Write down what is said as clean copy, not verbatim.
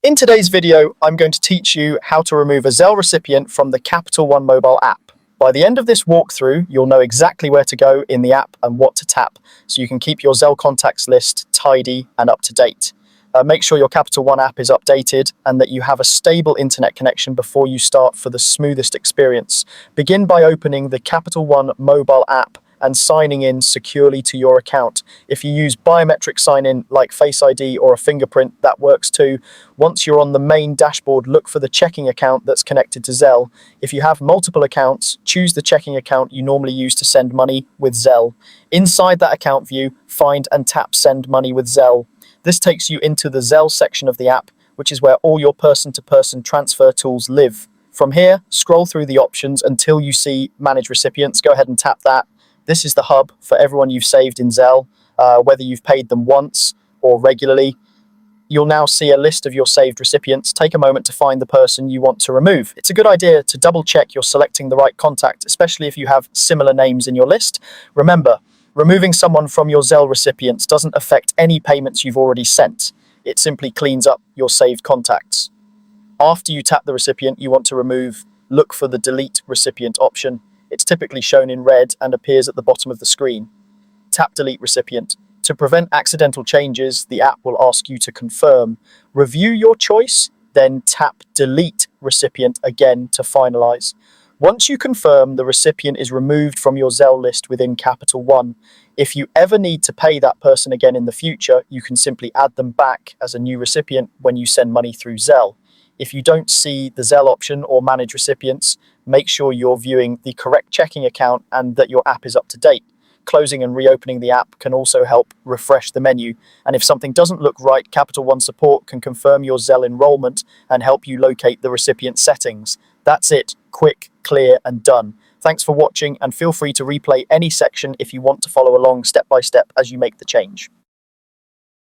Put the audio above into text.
In today's video, I'm going to teach you how to remove a Zelle recipient from the Capital One mobile app. By the end of this walkthrough, you'll know exactly where to go in the app and what to tap, so you can keep your Zelle contacts list tidy and up to date. Make sure your Capital One app is updated and that you have a stable internet connection before you start for the smoothest experience. Begin by opening the Capital One mobile app and signing in securely to your account. If you use biometric sign-in like Face ID or a fingerprint, that works too. Once you're on the main dashboard, look for the checking account that's connected to Zelle. If you have multiple accounts, choose the checking account you normally use to send money with Zelle. Inside that account view, find and tap Send Money with Zelle. This takes you into the Zelle section of the app, which is where all your person-to-person transfer tools live. From here, scroll through the options until you see Manage Recipients. Go ahead and tap that. This is the hub for everyone you've saved in Zelle, whether you've paid them once or regularly. You'll now see a list of your saved recipients. Take a moment to find the person you want to remove. It's a good idea to double check you're selecting the right contact, especially if you have similar names in your list. Remember, removing someone from your Zelle recipients doesn't affect any payments you've already sent. It simply cleans up your saved contacts. After you tap the recipient you want to remove, look for the Delete Recipient option. It's typically shown in red and appears at the bottom of the screen. Tap Delete Recipient. To prevent accidental changes, the app will ask you to confirm. Review your choice, then tap Delete Recipient again to finalize. Once you confirm, the recipient is removed from your Zelle list within Capital One. If you ever need to pay that person again in the future, you can simply add them back as a new recipient when you send money through Zelle. If you don't see the Zelle option or Manage Recipients, make sure you're viewing the correct checking account and that your app is up to date. Closing and reopening the app can also help refresh the menu. And if something doesn't look right, Capital One support can confirm your Zelle enrollment and help you locate the recipient settings. That's it. Quick, clear, and done. Thanks for watching, and feel free to replay any section if you want to follow along step by step as you make the change.